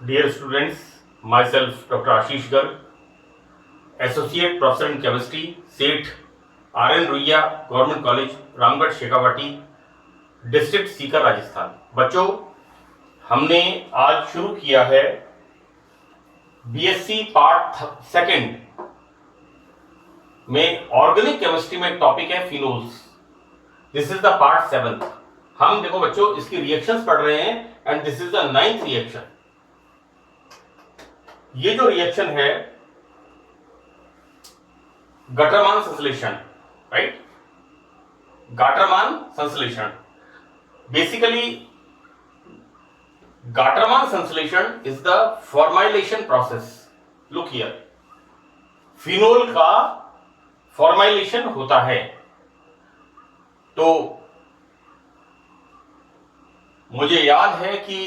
Dear students, myself Dr. Ashish Garg, Associate Professor in Chemistry, SET, RN Ruia government college Ramgarh Shekhawati, district Sikar Rajasthan. बच्चों, हमने आज शुरू किया है बीएससी पार्ट सेकंड में ऑर्गेनिक केमिस्ट्री में एक टॉपिक है phenols. This is the part 7। हम देखो बच्चों इसकी रिएक्शंस पढ़ रहे हैं and this is the 9th reaction. ये जो रिएक्शन है गटरमान संश्लेषण, राइट? गाटरमान संश्लेषण, बेसिकली गाटरमान संश्लेषण is the formylation process. Look here, phenol का फॉर्माइलेशन होता है। तो मुझे याद है कि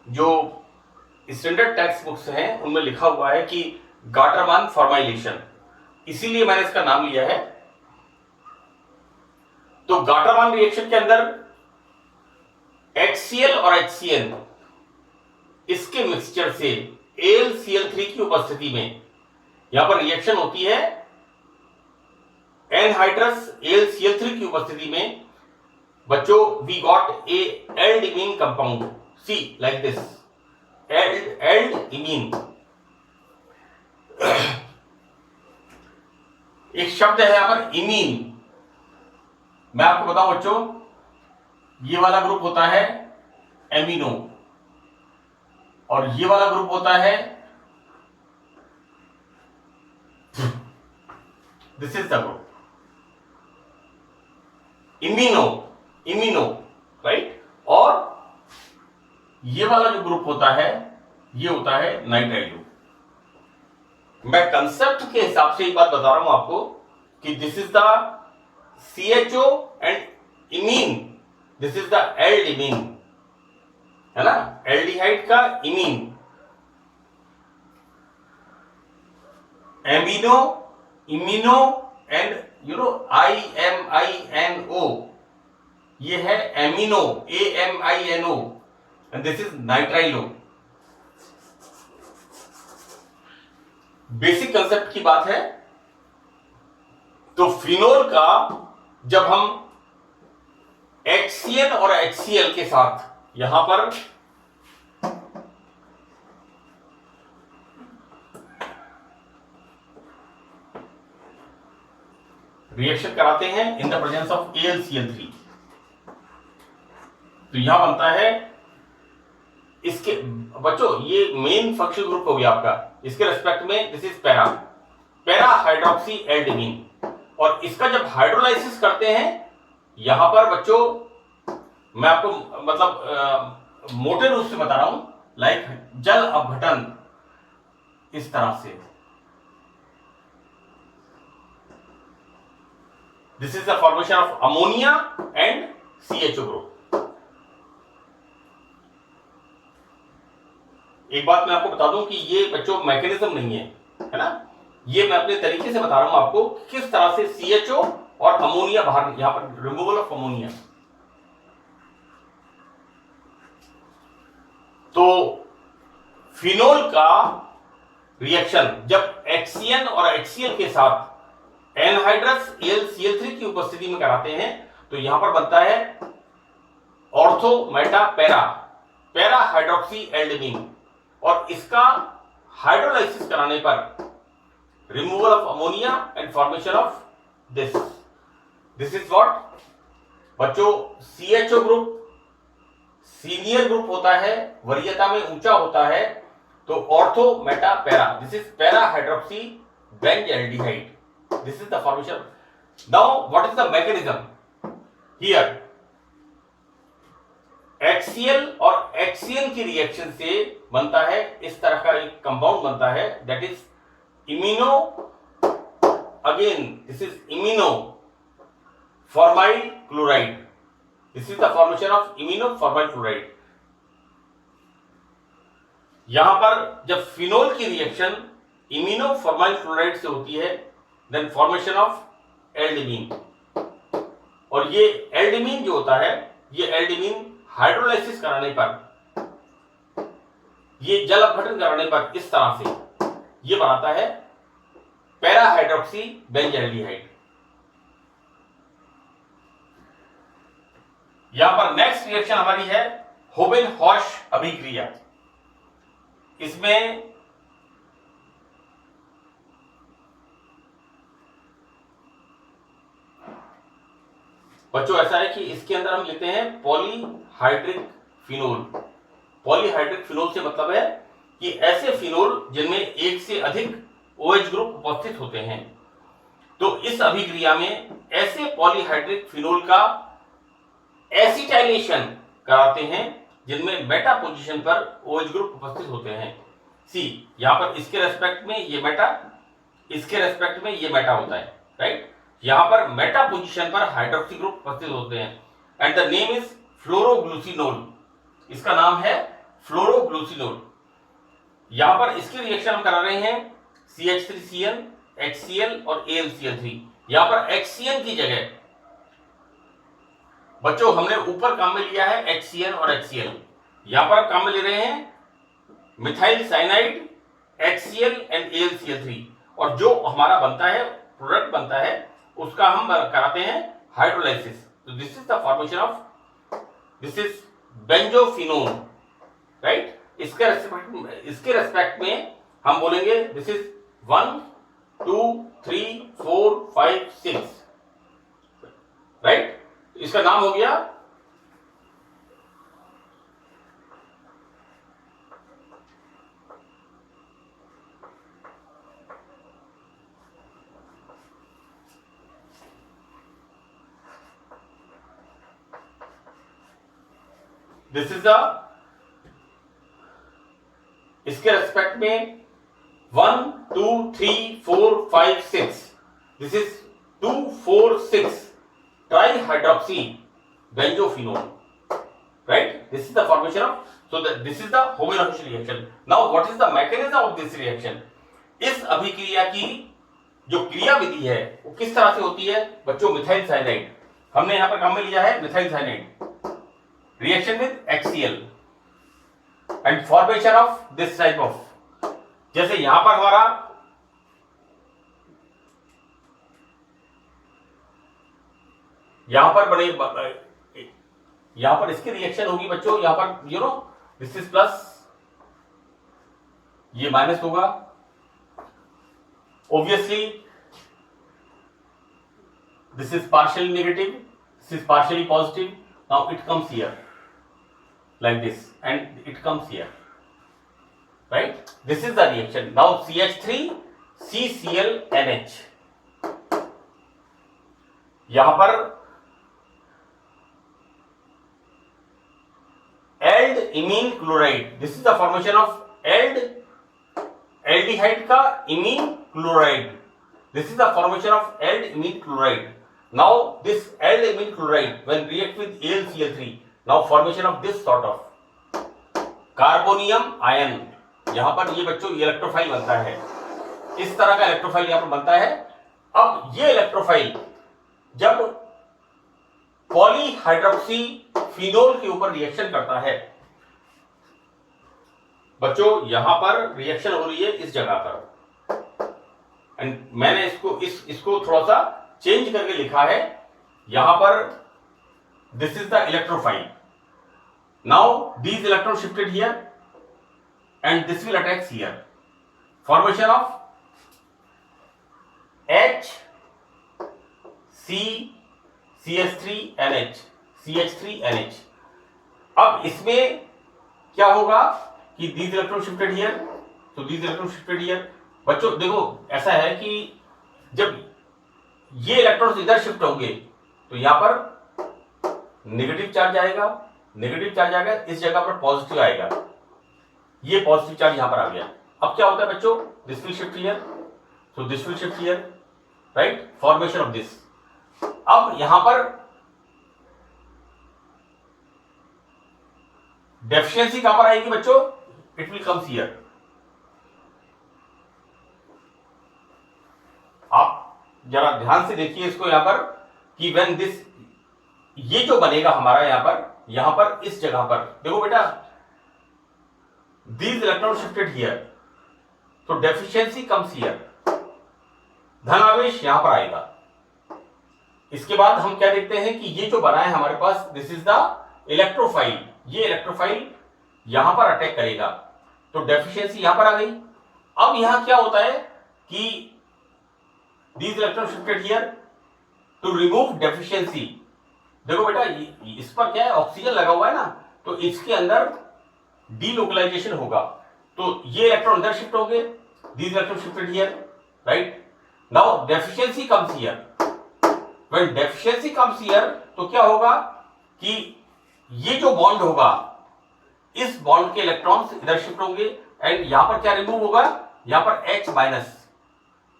जो स्टैंडर्ड टेक्स्ट बुक्स हैं उनमें लिखा हुआ है कि गाटरमान फॉर्माइलेशन, इसीलिए मैंने इसका नाम लिया है। तो गाटरमान रिएक्शन के अंदर HCl और HCN इसके मिक्सचर से AlCl3 की उपस्थिति में यहां पर रिएक्शन होती है। एनहाइड्रस AlCl3 की उपस्थिति में बच्चों we got a aldimine compound, see like this, aldimine. एक शब्द है यहां पर इमीन। मैं आपको बताऊं बच्चों, ये वाला ग्रुप होता है एमिनो और ये वाला ग्रुप होता है, this is the group imino, right? और ये वाला जो ग्रुप होता है ये होता है नाइट्राइलो। मैं कंसेप्ट के हिसाब से एक बात बता रहा हूं आपको कि this is the CHO and imine, this is the aldimine, है ना? एल्डिहाइड का imine, amino, imino and IMINO, ये है amino, AMINO and this is nitrilo. Basic concept की बात है। तो फिनोल का जब हम HCN और HCl के साथ यहां पर रिएक्शन कराते हैं in the presence of AlCl3, तो यहां बनता है इसके बच्चों, ये मेन फंक्शनल ग्रुप हो गया आपका। इसके रेस्पेक्ट में दिस इज पैरा हाइड्रोक्सी एल्डिमीन, और इसका जब हाइड्रोलाइसिस करते हैं यहां पर बच्चों, मैं आपको मतलब मोटे रूप से बता रहा हूं, लाइक जल अपघटन इस तरह से। This is the formation of ammonia and CHO group. एक बात मैं आपको बता दूं कि ये बच्चों मैकेनिज्म नहीं है ना? ये मैं अपने तरीके से बता रहा हूं आपको किस तरह से CHO और अमोनिया बाहर, यहां पर रिमूवल ऑफ अमोनिया। तो फिनोल का रिएक्शन जब HCN और HCl के साथ एनहाइड्रस AlCl3 की उपस्थिति में कराते हैं तो यहां पर बनता है ऑर्थो मेटा पैरा हाइड्रोक्सी एल्डिमीन, और इसका हाइड्रोलाइसिस कराने पर removal of ammonia and formation of this is what बच्चों, CHO ग्रुप सीनियर ग्रुप होता है, वरीयता में ऊंचा होता है। तो ortho Meta para, this is para hydroxy benzaldehyde, this is the formation. Now what is the mechanism here? HCl और HCN की रिएक्शन से बनता है इस तरह का एक कंपाउंड बनता है, that is imino, again this is imino formyl chloride, this is the formation of imino formyl chloride. यहां पर जब फिनोल की रिएक्शन इमिनो फॉर्माइल क्लोराइड से होती है, देन फॉर्मेशन ऑफ एल्डिमीन, और ये एल्डिमीन जो होता है, ये एल्डिमीन हाइड्रोलाइसिस कराने पर ये जल अपघटन कराने पर इस तरह से ये बनाता है पैरा हाइड्रोक्सी बेंजाल्डिहाइड। यहां पर नेक्स्ट रिएक्शन हमारी है होबेन-हॉश अभिक्रिया। इसमें बच्चों ऐसा है कि इसके अंदर हम लेते हैं पॉलीहाइड्रिक फिनोल। पॉलीहाइड्रिक फिनोल से मतलब है कि ऐसे फिनोल जिनमें एक से अधिक OH ग्रुप उपस्थित होते हैं। तो इस अभिक्रिया में ऐसे पॉलीहाइड्रिक फिनोल का एसिटाइलेशन कराते हैं जिनमें मेटा पोजीशन पर OH ग्रुप उपस्थित होते हैं। सी यहां पर इसके रेस्पेक्ट में ये मेटा, इसके रेस्पेक्ट में ये मेटा होता है, राइट। यहां पर मेटा पोजीशन पर हाइड्रोक्सी ग्रुप उपस्थित होते हैं एंड द नेम इज फ्लोरोग्लूसिनोल। इसका नाम है फ्लोरोग्लूसिनोल। यहां पर इसकी रिएक्शन हम करा रहे हैं CH3Cl, HCl और AlCl3। यहां पर HCl की जगह बच्चों हमने ऊपर काम में लिया है HCl और HCl। यहां पर काम में ले रहे हैं methyl cyanide, HCl and AlCl3। और जो हमारा बनता है प्रोडक्ट बनता है उसका हम कराते हैं हाइड्रोलाइसिस। तो this is the formation of, this is benzophenone, right. इसके रेस्पेक्ट में हम बोलेंगे दिस इज 1 2 3 4 5 6, राइट। इसका नाम हो गया दिस इज द, इसके रेस्पेक्ट में 1 2 3 4 5 6, this is 2 4 6 ट्राइहाइड्रोक्सी बेंजोफिनोल, right? This is the formation of, so this is the Hoben-Hoosh reaction. Now what is the mechanism of this reaction? इस अभिक्रिया की जो क्रिया विधि है वो किस तरह से होती है बच्चों? मिथाइल साइनाइड हमने यहां पर काम में लिया है, methyl cyanide reaction with HCl and formation of this type of, जैसे यहां पर हमारा यहां पर बड़े, यहां पर इसकी रिएक्शन होगी बच्चों, यहां पर you know this is plus, ये माइनस होगा, obviously this is partially negative, this is partially positive. Now it comes here like this and it comes here, right? This is the reaction. Now CH3 CClNH, यहां पर ald imine chloride, this is the formation of aldehyde का imine chloride, this is the formation of ald imine chloride. Now this ald imine chloride when react with AlCl3, now formation of this sort of carbonium ion, यहां पर ये बच्चों electrophile बनता है, इस तरह का इलेक्ट्रोफाइल यहां पर बनता है। अब ये इलेक्ट्रोफाइल जब पॉलीहाइड्रोक्सी फिनोल के ऊपर रिएक्शन करता है बच्चों, यहां पर रिएक्शन हो रही है इस जगह पर, एंड मैंने इसको थोड़ा सा चेंज करके लिखा है यहां पर, this is the electrophile. Now these electrons shifted here and this will attach here, formation of H C CH3NH CH3NH। अब इसमें क्या होगा कि these electrons shifted here, so these electrons shifted here। बच्चों देखो ऐसा है कि जब ये इलेक्ट्रॉन्स इधर शिफ्ट होंगे तो यहां पर नेगेटिव चार्ज आएगा, नेगेटिव चार्ज आएगा, इस जगह पर पॉजिटिव आएगा, ये पॉजिटिव चार्ज यहां पर आ गया। अब क्या होता है बच्चों? This will shift here, so this will shift here, right, formation of this. अब यहां पर डेफिशिएंसी कहां पर आएगी बच्चों? It will comes here. आप जरा ध्यान से देखिए इसको यहां पर कि व्हेन दिस, ये जो बनेगा हमारा यहां पर इस जगह पर देखो बेटा, these electrons shifted here, तो deficiency comes here, धनावेश यहां पर आएगा। इसके बाद हम क्या देखते हैं कि ये जो बना है हमारे पास, दिस इज द इलेक्ट्रोफाइल, ये इलेक्ट्रोफाइल यहां पर अटैक करेगा, तो डेफिशिएंसी यहां पर आ गई। अब यहां क्या होता है कि these electrons shifted here to remove deficiency। देखो बेटा इस पर क्या है, ऑक्सीजन लगा हुआ है ना, तो इसके अंदर डीलोकलाइजेशन होगा, तो ये इलेक्ट्रॉन अंदर शिफ्ट होंगे, these electrons shifted here, right? Now deficiency comes here, when deficiency comes here तो क्या होगा कि ये जो बॉन्ड होगा, इस बॉन्ड के इलेक्ट्रॉन्स इधर शिफ्ट होंगे, एंड यहां पर क्या रिमूव होगा, यहां पर H माइनस,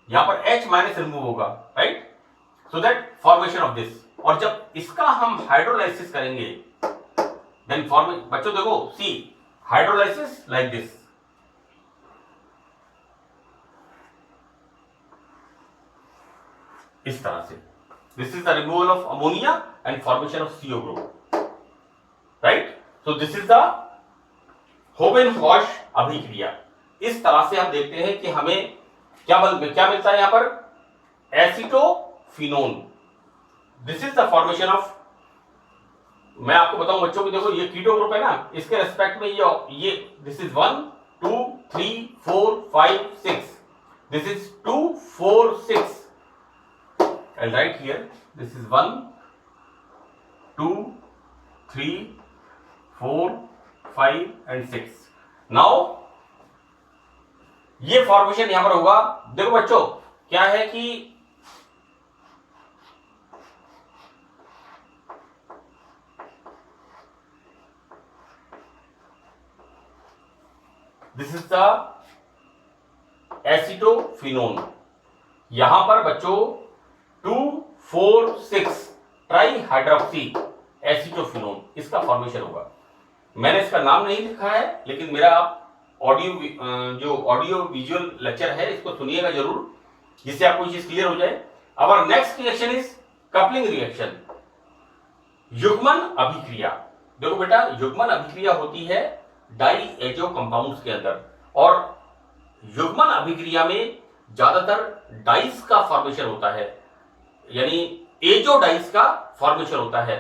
यहां पर H माइनस रिमूव होगा, right? So that formation of this. और जब इसका हम हाइड्रोलाइसिस करेंगे, देन फॉर्मेशन, बच्चों देखो सी हाइड्रोलाइसिस लाइक दिस, इस तरह से, this is the removal of ammonia and formation of CO group, right? So this is the Houben Hoesch अभिक्रिया। इस तरह से हम देखते हैं कि हमें क्या मिलता है यहां पर, acetophenone. This is the formation of, मैं आपको बताऊं बच्चों की, देखो ये कीटो ग्रुप है ना, इसके रेस्पेक्ट में ये this is 1 2 3 4 5 6, this is 2 4 6, and right here this is 1 2 3 4 5 and 6। now ये फॉर्मेशन यहां पर होगा। देखो बच्चों क्या है कि दिस इज द एसीटोफिनोन, यहां पर बच्चों 2,4,6 ट्राई हाइड्रोक्सी एसीटोफिनोन, इसका फॉर्मेशन होगा। मैंने इसका नाम नहीं लिखा है, लेकिन मेरा आप ऑडियो विजुअल लेक्चर है, इसको सुनिएगा जरूर, जिससे आपको ये चीज क्लियर हो जाए। अब next reaction is coupling reaction, युग्मन अभिक्रिया। देखो बेटा युग्मन अभिक्रिया होती है डाई एजो कंपाउंड्स के अंदर, और युग्मन अभिक्रिया में ज्यादातर डाइस का फॉर्मेशन होता है, यानी एजो डाइस का फॉर्मेशन होता है।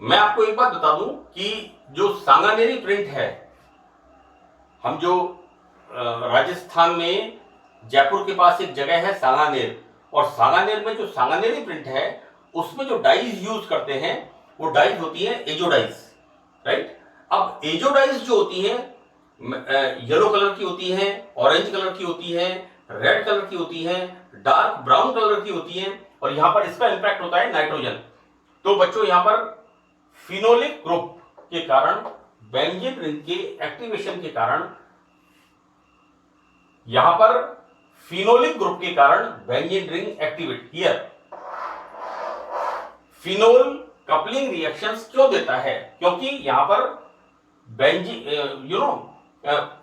मैं आपको एक बात बता दूं कि जो सांगानेरी प्रिंट है, हम जो राजस्थान में जयपुर के पास एक जगह है सांगानेर, और सांगानेर में जो सांगानेरी प्रिंट है उसमें जो डाइस यूज करते हैं वो डाइस होती है एजो डाइस, राइट? अब एजो डाइस जो होती है येलो कलर की होती है, ऑरेंज कलर की होती है, रेड कलर की होती है, डार्क ब्राउन कलर की होती है, और यहां पर इसका इंपैक्ट होता है नाइट्रोजन। तो बच्चों यहां पर फिनोलिक ग्रुप के कारण, बेंजीन रिंग के एक्टिवेशन के कारण, यहां पर फिनोलिक ग्रुप के कारण benzene ring activate here. Phenol coupling reactions क्यों देता है? क्योंकि यहां पर बेंजीन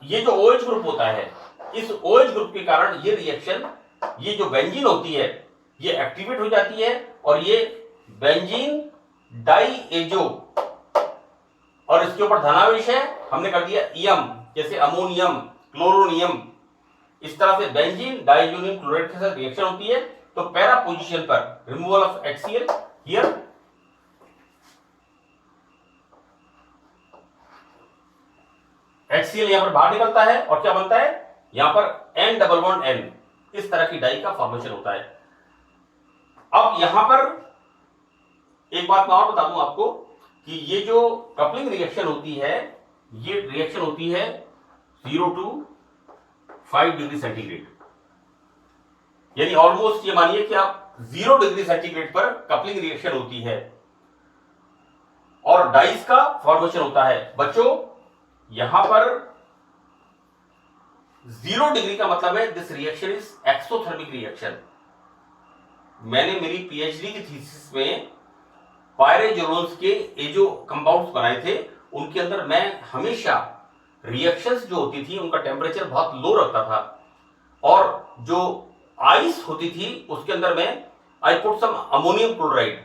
ये जो OH ग्रुप होता है, इस OH ग्रुप के कारण ये रिएक्शन, ये जो बेंजीन होती है ये एक्टिवेट हो जाती है, और ये बेंजीन डाई एजो, और इसके ऊपर धनावेश है, हमने कर दिया इयम, जैसे अमोनियम, क्लोरोनियम, इस तरह से बेंजीन डाइजोनियम क्लोराइड के साथ रिएक्शन होती है, तो पैरा पोजीशन पर removal of HCl here, HCl यहां पर बाहर निकलता है, और क्या बनता है यहां पर N डबल बॉन्ड N, इस तरह की डाई का फॉर्मेशन होता है। अब यहां पर एक बात मैं और बता दूं आपको कि ये जो कपलिंग रिएक्शन होती है, ये रिएक्शन होती है 0 to 5 डिग्री सेंटीग्रेड, यानी ऑलमोस्ट ये मानिए कि आप 0 डिग्री सेंटीग्रेड पर कपलिंग रिएक्शन होती है, और डाइस का फॉर्मेशन होता है। बच्चों यहां पर 0 डिग्री का मतलब है this reaction is exothermic reaction. मैंने मेरी PhD की थीसिस में पायरेजोलोन्स के ये जो कंपाउंड्स बनाए थे, उनके अंदर मैं हमेशा रिएक्शंस जो होती थी उनका टेम्परेचर बहुत लो रखता था, और जो आइस होती थी उसके अंदर में I put some ammonium chloride.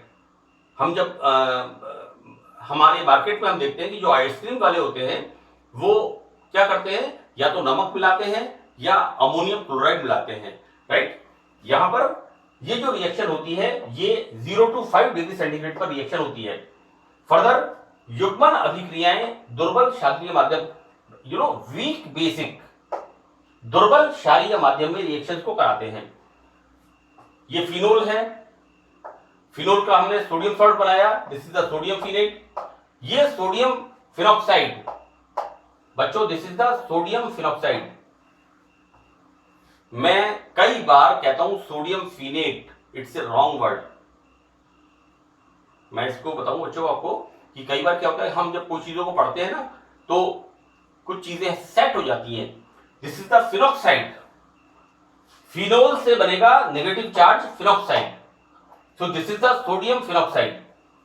हम जब हमारे मार्केट में हम देखते हैं कि जो आइसक्रीम वाले होते हैं वो क्या करते हैं, या तो नमक मिलाते हैं या अमोनियम क्लोराइड मिलाते हैं, राइट। यहां पर ये जो रिएक्शन होती है ये 0 to 5 डिग्री सेंटीग्रेड पर रिएक्शन होती है। फर्दर युग्मन अभिक्रियाएं दुर्बल क्षारीय माध्यम, वीक बेसिक, दुर्बल क्षारीय माध्यम में रिएक्शन को कराते हैं। ये फिनोल है, फिनोल का हमने सोडियम सॉल्ट बनाया, this is the sodium phenate. ये सोडियम फिनॉक्साइड, बच्चों this is the sodium phenoxide. मैं कई बार कहता हूं sodium phenate, it's a wrong word. मैं इसको बताऊं बच्चों आपको कि कई बार क्या होता है, हम जब कोई चीजों को पढ़ते हैं ना तो कुछ चीजें सेट हो जाती हैं। This is the phenoxide, phenol से बनेगा negative charge phenoxide, so this is the sodium phenoxide.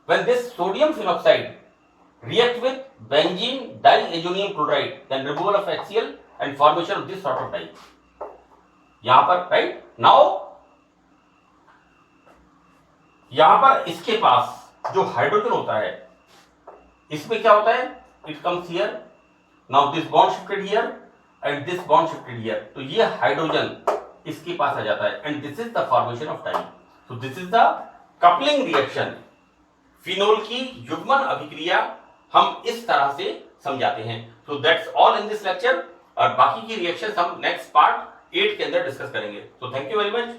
When this sodium phenoxide react with benzene diazonium chloride, then removal of HCl and formation of this sort of dye. यहां पर right now, यहां पर इसके पास जो hydrogen होता है, इसमें क्या होता है, it comes here, now this bond shifted here and this bond shifted here, तो ये हाइड्रोजन इसके पास आ जाता है and this is the formation of dye. So this is the coupling reaction. Phenol की युग्मन अभिक्रिया हम इस तरह से समझाते हैं। So that's all in this lecture, और बाकी की रिएक्शंस हम नेक्स्ट पार्ट 8 के अंदर डिस्कस करेंगे। So thank you very much.